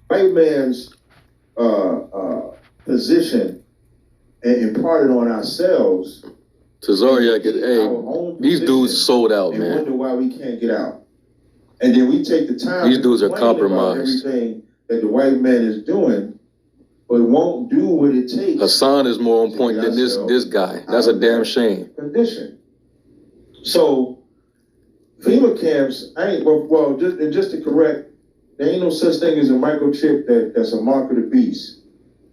white man's position and imparted on ourselves. Tazariak, hey, these dudes sold out, and man. Wonder why we can't get out. And then we take the time. These dudes are compromised. Everything that the white man is doing, but won't do what it takes. Hassan is more on point than this guy. That's a damn shame. Condition. So FEMA camps, just to correct, there ain't no such thing as a microchip that's a mark of the beast.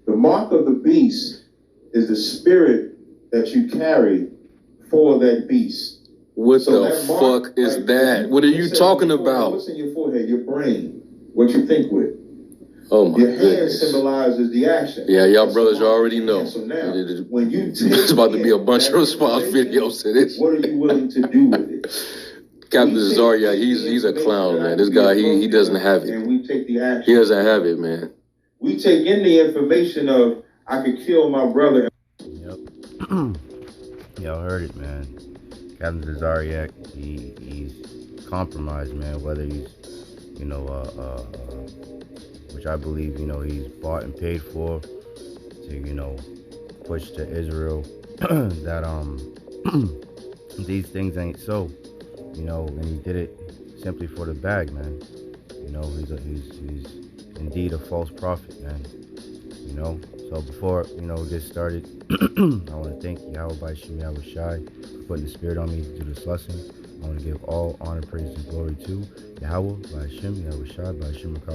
The mark of the beast is the spirit that you carry for that beast. What the fuck is that? What are you talking about? What's in your forehead? Your brain. What you think with. Oh my Your goodness. hand symbolizes the action. Yeah, y'all brothers already know. So now, when you it's about to be a bunch of response videos to this. What are you willing to do with it? Captain Zarya, he's a clown, man. This guy, he doesn't have it. And we take the action. He doesn't have it, man. We take in the information of, I could kill my brother. Yep. Y'all heard it, man. Captain Zariak, he's compromised, man. Whether he's, which I believe, he's bought and paid for to, push to Israel that these things ain't so, and he did it simply for the bag, man. He's indeed a false prophet, man. So before get started, I want to thank Bahasham, Yahawashi for putting the spirit on me to do this lesson. I want to give all honor, praise, and glory to Yahawah, Bahasham, Yahawashi, Bahasham, I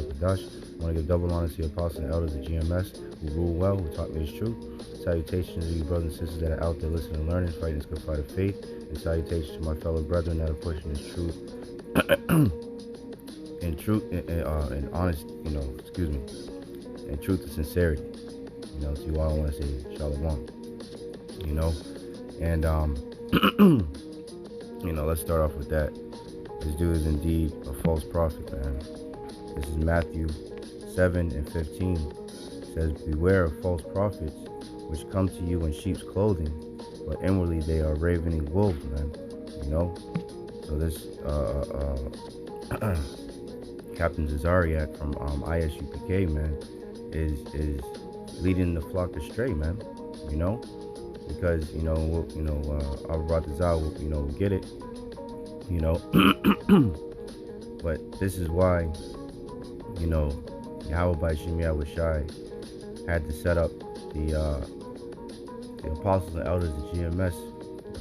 want to give double honor to the apostles and elders of GMS who rule well, who taught me this truth. Salutations to you brothers and sisters that are out there listening and learning, fighting this good fight of faith. And salutations to my fellow brethren that are pushing this truth and honest, and truth and sincerity. So you all want to say shalom. And let's start off with that. This dude is indeed a false prophet, man. This is Matthew 7:15. It says, "Beware of false prophets, which come to you in sheep's clothing, but inwardly they are ravening wolves," man. So this Captain Zariak from ISUPK, man, is leading the flock astray, man. Because Al-Ratazal, will get it, but this is why, Yahawah Bahasham Yahawashi had to set up the apostles and elders of GMS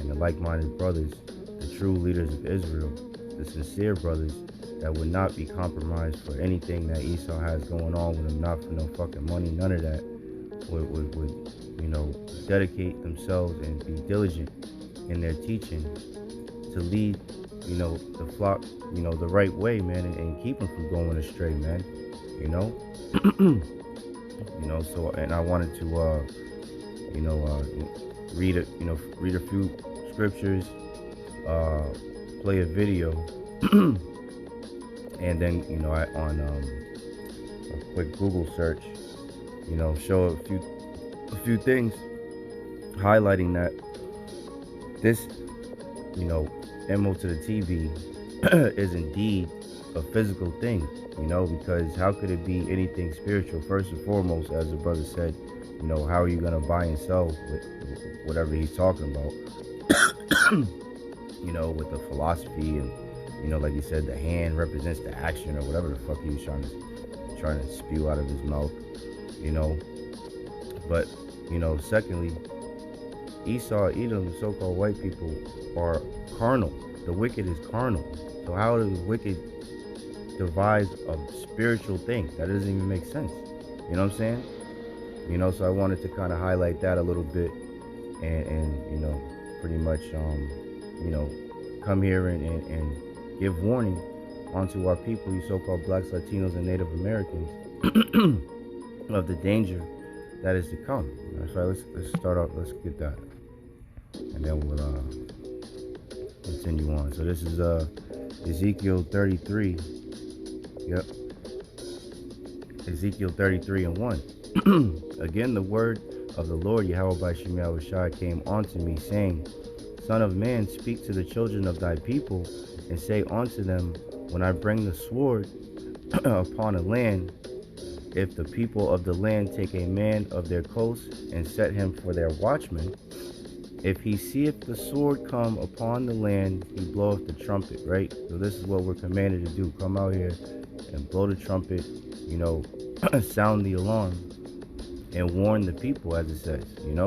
and the like-minded brothers, the true leaders of Israel, the sincere brothers that would not be compromised for anything that Esau has going on with him, not for no fucking money, none of that. Would dedicate themselves and be diligent in their teaching to lead, the flock, the right way, man, and keep them from going astray, man. So, and I wanted to, read a few scriptures, play a video, and then, on a quick Google search, show a few things highlighting that this, MO to the TV is indeed a physical thing, because how could it be anything spiritual? First and foremost, as the brother said, how are you going to buy and sell with whatever he's talking about, with the philosophy and, like he said, the hand represents the action or whatever the fuck he was trying to spew out of his mouth, But, secondly, Esau, Edom, the so-called white people, are carnal. The wicked is carnal. So how does the wicked devise a spiritual thing? That doesn't even make sense. You know what I'm saying? So I wanted to kind of highlight that a little bit and pretty much, come here and give warning onto our people, you so-called blacks, Latinos, and Native Americans, of the danger that is to come. So let's start off. Let's get that, and then we'll continue on. So this is Ezekiel 33. Yep. Ezekiel 33:1. Again, the word of the Lord Yahawah Bahasham Yahawashi came unto me, saying, Son of man, speak to the children of thy people, and say unto them, when I bring the sword upon a land, if the people of the land take a man of their coast and set him for their watchman, if he seeth the sword come upon the land, he bloweth the trumpet, right? So this is what we're commanded to do. Come out here and blow the trumpet, sound the alarm and warn the people, as it says, And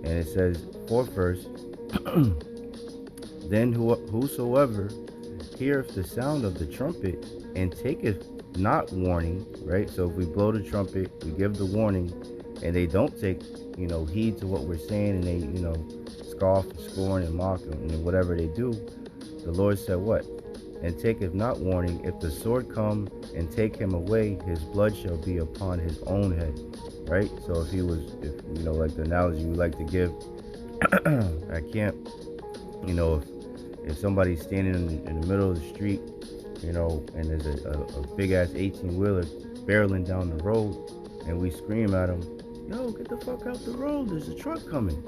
it says, fourth verse, then whosoever heareth the sound of the trumpet and taketh not warning, right? So if we blow the trumpet, we give the warning, and they don't take, heed to what we're saying, and they, scoff and scorn and mock and whatever they do, the Lord said what? And taketh not warning, if the sword come and take him away, his blood shall be upon his own head, right? So if like the analogy we like to give at camp, if somebody's standing in the middle of the street, and there's a big ass 18-wheeler barreling down the road, and we scream at him, yo, get the fuck out the road, there's a truck coming,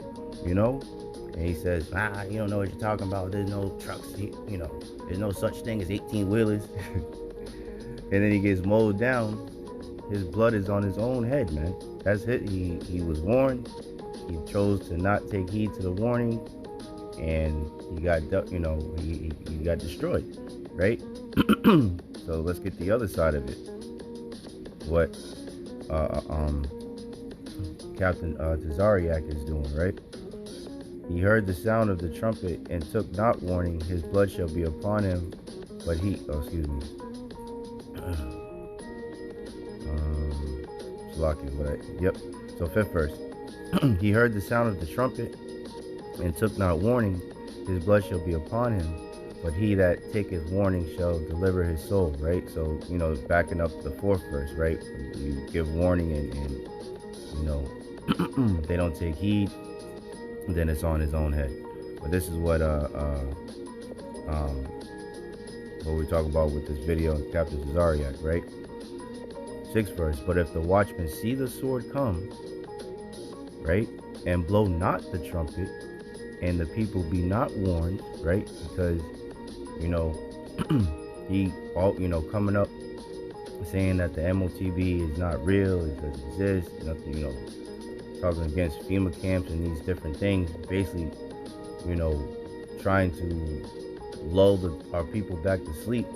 and he says, you don't know what you're talking about, there's no trucks, there's no such thing as 18-wheelers. And then he gets mowed down. His blood is on his own head, man. That's it. He was warned. He chose to not take heed to the warning, and he got he got destroyed, right? So let's get the other side of it. What Captain Tazariak is doing, right? He heard the sound of the trumpet and took not warning. His blood shall be upon him, but Yep. So fifth verse. He heard the sound of the trumpet and took not warning. His blood shall be upon him, but he that taketh warning shall deliver his soul, right? So, backing up the fourth verse, right? You give warning and they don't take heed, then it's on his own head. But this is what we talk about with this video in Captain Zariak, right? Sixth verse. But if the watchman see the sword come, right, and blow not the trumpet, and the people be not warned, right? Because he coming up saying that the MOTB is not real, it doesn't exist, nothing, talking against FEMA camps and these different things, basically, trying to lull our people back to sleep,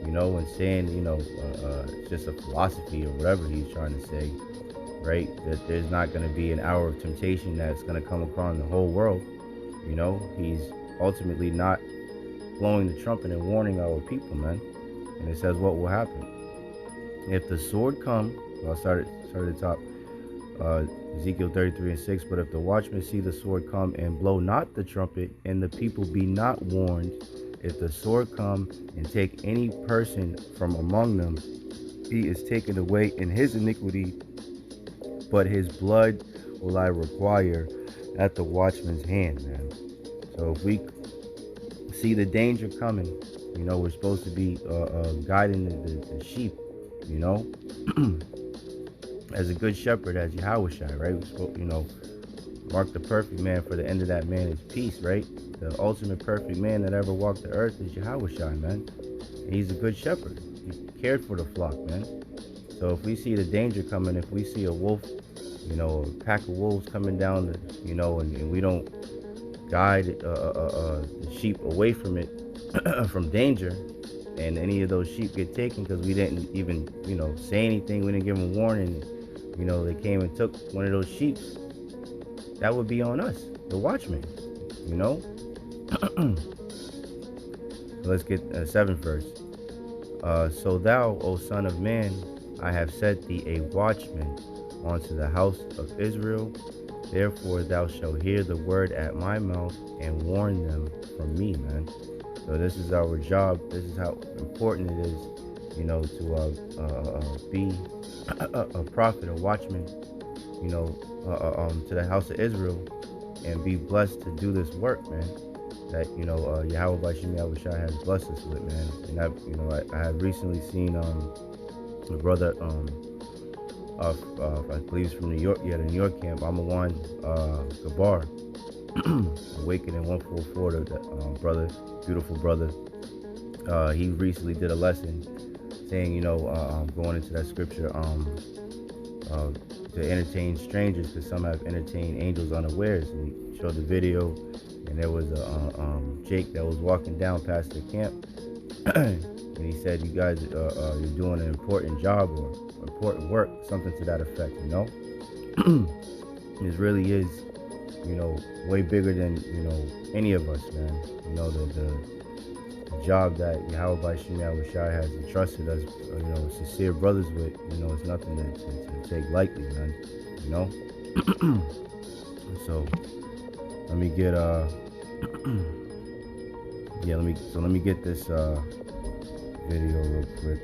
and saying, it's just a philosophy or whatever he's trying to say, right? That there's not going to be an hour of temptation that's going to come upon the whole world. He's ultimately not blowing the trumpet and warning our people, man. And it says what will happen if the sword come. I'll start at the top. Ezekiel 33:6. But if the watchman see the sword come and blow not the trumpet, and the people be not warned, if the sword come and take any person from among them, he is taken away in his iniquity, but his blood will I require at the watchman's hand, man. So if we see the danger coming, we're supposed to be guiding the sheep, as a good shepherd, as Yahawashi, right? We're supposed, mark the perfect man, for the end of that man is peace, right? The ultimate perfect man that ever walked the earth is Yahawashi, man. And he's a good shepherd. He cared for the flock, man. So if we see the danger coming, if we see a wolf, a pack of wolves coming down, and we don't guide the sheep away from it, from danger, and any of those sheep get taken because we didn't even, say anything, we didn't give them a warning, they came and took one of those sheep, that would be on us, the watchmen, Let's get seventh verse. So thou, O son of man, I have set thee a watchman unto the house of Israel. Therefore thou shalt hear the word at my mouth and warn them from me, man. So this is our job. This is how important it is, to be a prophet, a watchman, to the house of Israel, and be blessed to do this work, man. That Yahawashi has blessed us with, man. And I have recently seen a brother, I believe he's from New York, the New York camp. I'm a one, Gabar, Awakening 144. The brother, beautiful brother. He recently did a lesson saying, going into that scripture, to entertain strangers, because some have entertained angels unawares. And he showed the video, and there was a Jake that was walking down past the camp, and he said, "You guys, you're doing an important job or important work," something to that effect. This really is, way bigger than any of us, man. The job that Yahawashi has entrusted us, sincere brothers with, it's nothing to take lightly, man. So let me get let me get this video real quick.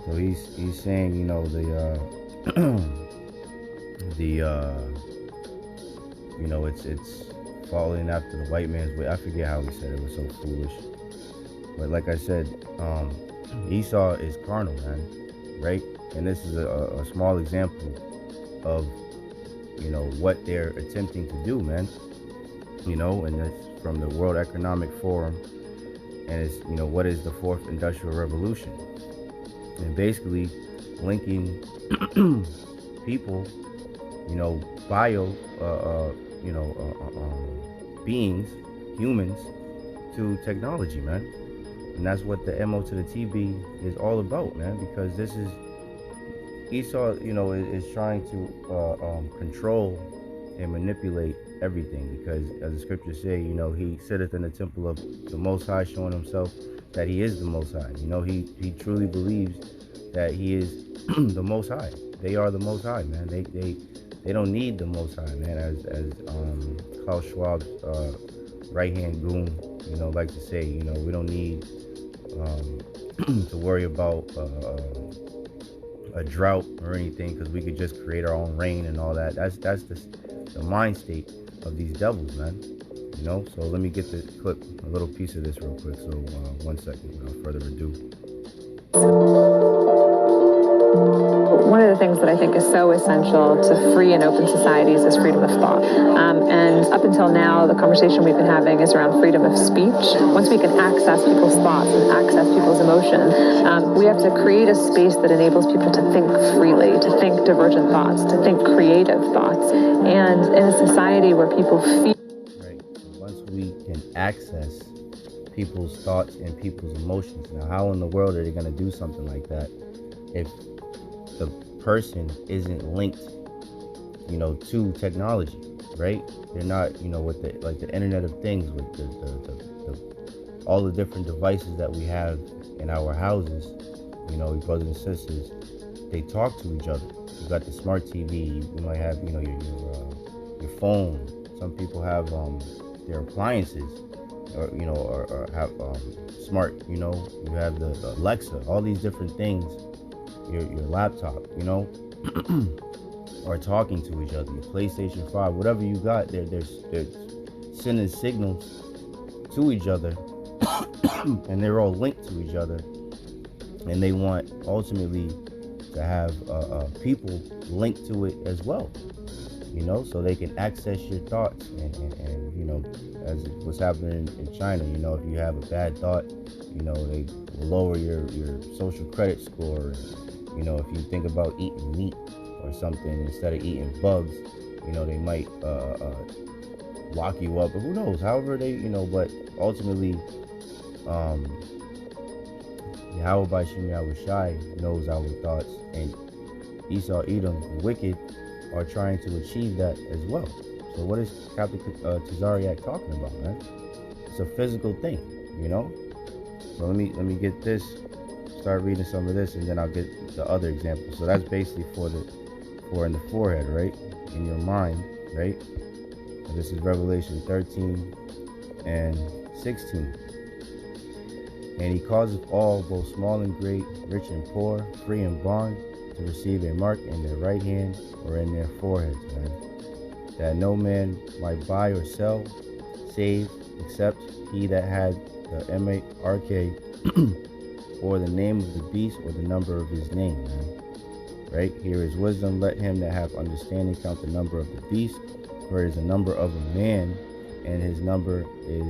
So he's saying, it's following after the white man's way. I forget how he said it. It was so foolish. But like I said, Esau is carnal, man, right? And this is a small example of, what they're attempting to do, man. And that's from the World Economic Forum. And it's, what is the fourth industrial revolution? And basically linking people, beings, humans, to technology, man. And that's what the MO to the TB is all about, man, because this is Esau, is trying to control and manipulate everything, because as the scriptures say, he sitteth in the temple of the Most High, showing himself that he is the Most High. He truly believes that he is the Most High. They are the Most High, man. They don't need the Most High, man, as Klaus Schwab's right-hand goon, like to say, we don't need to worry about a drought or anything, because we could just create our own rain and all that. That's the mind state of these devils, man. So let me get the clip, a little piece of this real quick. So 1 second, without further ado. One of the things that I think is so essential to free and open societies is freedom of thought. And up until now, the conversation we've been having is around freedom of speech. Once we can access people's thoughts and access people's emotion, we have to create a space that enables people to think freely, to think divergent thoughts, to think creative thoughts. And in a society where people feel... Right. Once we can access people's thoughts and people's emotions, now how in the world are they going to do something like that if the person isn't linked, to technology, right? They're not, with the Internet of Things, with the all the different devices that we have in our houses, brothers and sisters, they talk to each other. You got the smart TV, you might have, your phone. Some people have their appliances, or have smart, you have the Alexa, all these different things. Your laptop, are talking to each other. Your PlayStation 5, whatever you got, they're sending signals to each other, and they're all linked to each other. And they want ultimately to have people linked to it as well, so they can access your thoughts. And as what's happening in China, if you have a bad thought, they will lower your social credit score. If you think about eating meat or something instead of eating bugs, they might lock you up. But who knows? However they, but ultimately, Yahawashi knows our thoughts, and Esau, Edom, the wicked, are trying to achieve that as well. So what is Captain Tazariak talking about, man? It's a physical thing, So let me get this. Start reading some of this, and then I'll get the other example. So that's basically for in the forehead, right? In your mind, right? So this is Revelation 13 and 16. And he causeth all, both small and great, rich and poor, free and bond, to receive a mark in their right hand or in their foreheads, man, that no man might buy or sell, save except he that had the mark or the name of the beast, or the number of his name, man. Right? Here is wisdom. Let him that hath understanding count the number of the beast, for it is the number of a man, and his number is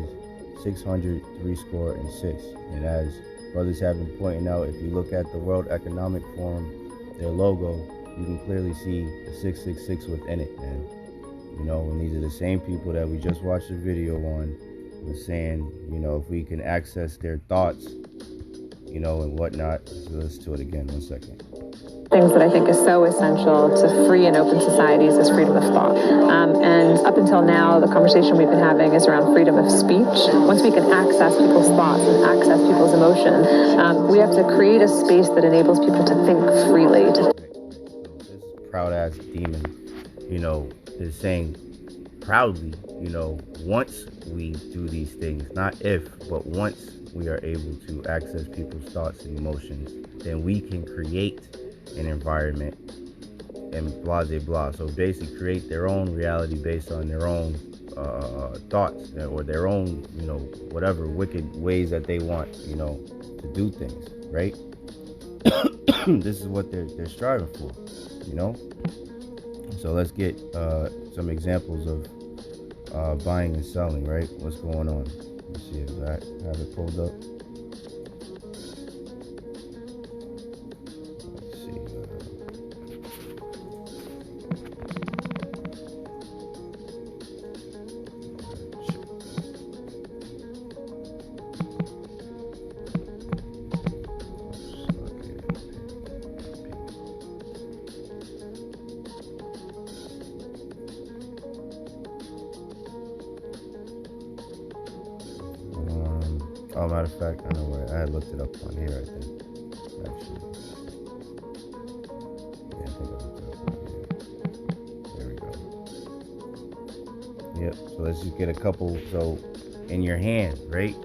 636. And as brothers have been pointing out, if you look at the World Economic Forum, their logo, you can clearly see the 666 within it, man. You know, and these are the same people that we just watched a video on, was saying, you know, if we can access their thoughts, you know, and whatnot. So let's do it again, 1 second. Things that I think is so essential to free and open societies is freedom of thought. And up until now, the conversation we've been having is around freedom of speech. Once we can access people's thoughts and access people's emotion, we have to create a space that enables people to think freely. So this proud-ass demon, you know, is saying proudly, you know, once we do these things, not if, but once we are able to access people's thoughts and emotions, then we can create an environment and blah blah blah. So basically create their own reality based on their own thoughts or their own, you know, whatever wicked ways that they want, you know, to do things, right? This is what they're striving for, you know. So let's get some examples of buying and selling, right? What's going on? Let's see if I have it pulled up. Oh, matter of fact, I know where I had looked it up on here, I think. Actually. Yeah, I think I looked it up on here. There we go. Yep, so let's just get a couple. So, in your hand, right?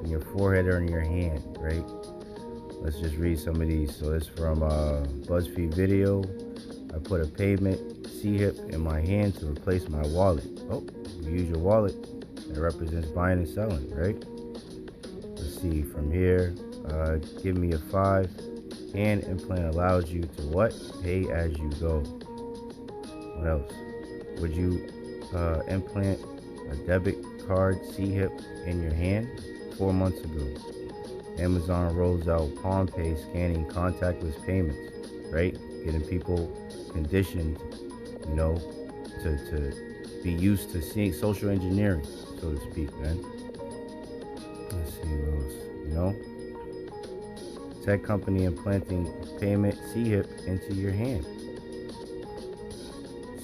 In your forehead or in your hand, right? Let's just read some of these. So, this is from BuzzFeed video. I put a payment C-hip in my hand to replace my wallet. Oh, you use your wallet. That represents buying and selling, right? Let's see from here. Give me a 5. Hand implant allows you to what? Pay as you go. What else? Would you implant a debit card C-hip in your hand? 4 months ago. Amazon rolls out Palm Pay scanning contactless payments, right? Getting people conditioned, you know, to be used to seeing social engineering, so to speak, man. Let's see what else, you know. Tech company implanting payment C-hip into your hand.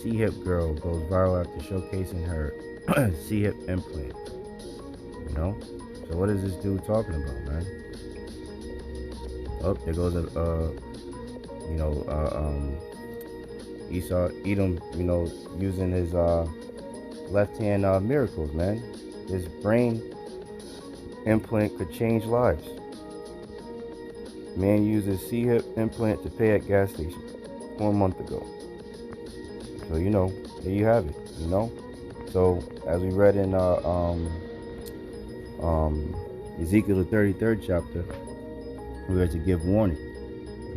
C-hip girl goes viral after showcasing her C-hip implant. You know? So what is this dude talking about, man? Oh, there goes Edom, you know, using his left hand miracles, man. This brain implant could change lives. Man uses C-hip implant to pay at gas station 1 month ago. So, you know, there you have it, you know. So as we read in Ezekiel the 33rd chapter, we are to give warning,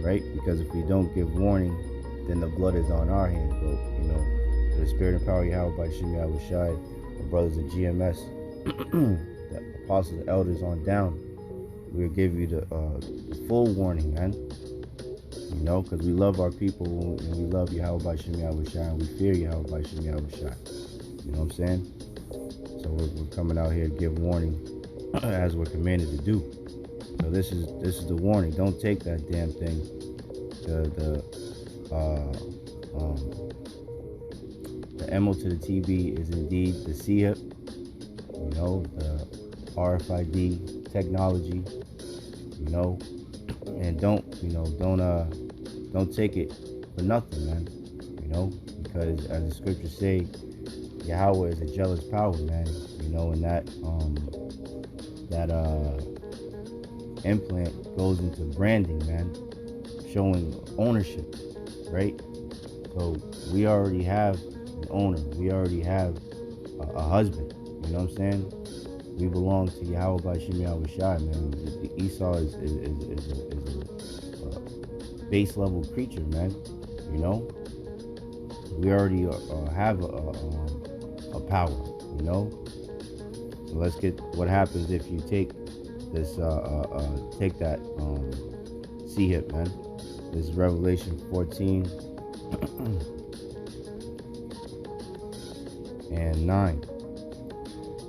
right? Because if we don't give warning, then the blood is on our hands. But, you know, the spirit and power of Bahasham, Yahawashi, the brothers of GMS, the apostles, the elders on down, we'll give you the full warning, man. You know, because we love our people and we love Bahasham, Yahawashi, and we fear Bahasham, Yahawashi. You know what I'm saying? So we're coming out here to give warning as we're commanded to do. So this is the warning. Don't take that damn thing. The MO to the TB is indeed the C-hip. You know, the RFID technology. You know, and don't take it for nothing, man. You know, because as the scriptures say, Yahawah is a jealous power, man. You know, and that implant goes into branding, man, showing ownership, right? So we already have an owner. We already have a husband. You know what I'm saying? We belong to Yahawah by Shem Yahawashi, man. The Esau is a base level creature, man. You know, we already have a power. You know, so let's get what happens if you take take that see it, man. This is Revelation 14 and 9.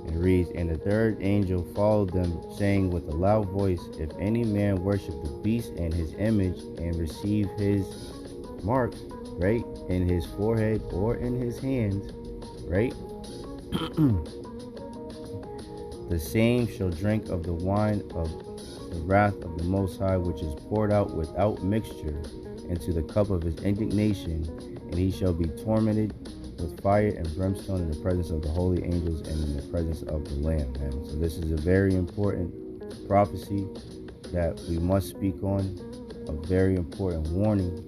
It reads, and the third angel followed them, saying with a loud voice, if any man worship the beast and his image and receive his mark, right, in his forehead or in his hands, right, the same shall drink of the wine of the wrath of the Most High, which is poured out without mixture into the cup of his indignation, and he shall be tormented with fire and brimstone in the presence of the holy angels and in the presence of the Lamb, man. So this is a very important prophecy that we must speak on, a very important warning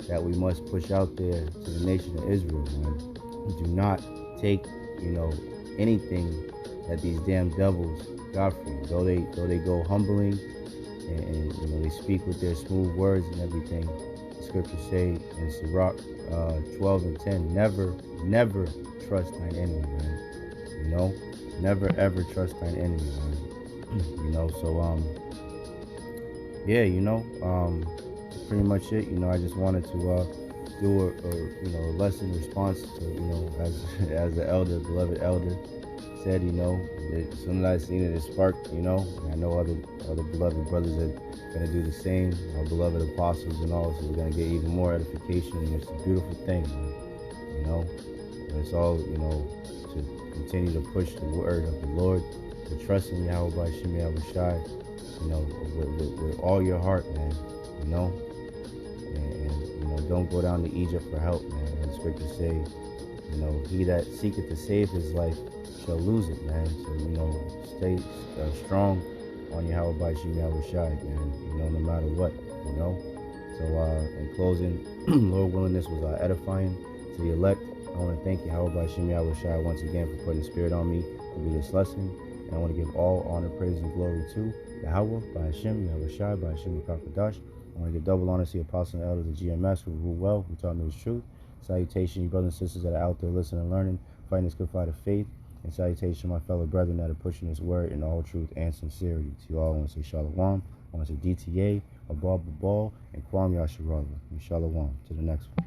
that we must push out there to the nation of Israel, man. Do not take, anything that these damn devils got for you. Though they go humbling and they speak with their smooth words and everything, the scriptures say in Sirach 12 and 10, never trust thine enemy, man. Never ever trust thine enemy, man. So pretty much it. I just wanted to do a lesson response to, as the elder, beloved elder said, as soon as I seen it sparked, and I know other beloved brothers are gonna do the same, our beloved apostles and all, so we're gonna get even more edification, and it's a beautiful thing, man. And it's all, to continue to push the word of the Lord, to trust in Yahawah, Bahasham, with all your heart, man, and don't go down to Egypt for help, man. And the scriptures say, he that seeketh to save his life shall lose it, man. So, stay strong on Yahawah, Bahasham, man, no matter what, So, in closing, Lord willing, this was edifying to the elect. I want to thank Yahawah, Bahasham, once again for putting the spirit on me to do this lesson. And I want to give all honor, praise, and glory to Yahawah, Bahasham, Bahasham, Kakadash. I want to give double honor to the apostles and elders of GMS who rule well, who taught me his truth. Salutation, you brothers and sisters that are out there listening and learning, fighting this good fight of faith. And salutation, my fellow brethren that are pushing this word in all truth and sincerity. To you all, I want to say Shalom. I want to say DTA, Abba Babal, and Kwam Yasharallah. And Shalom. To the next one.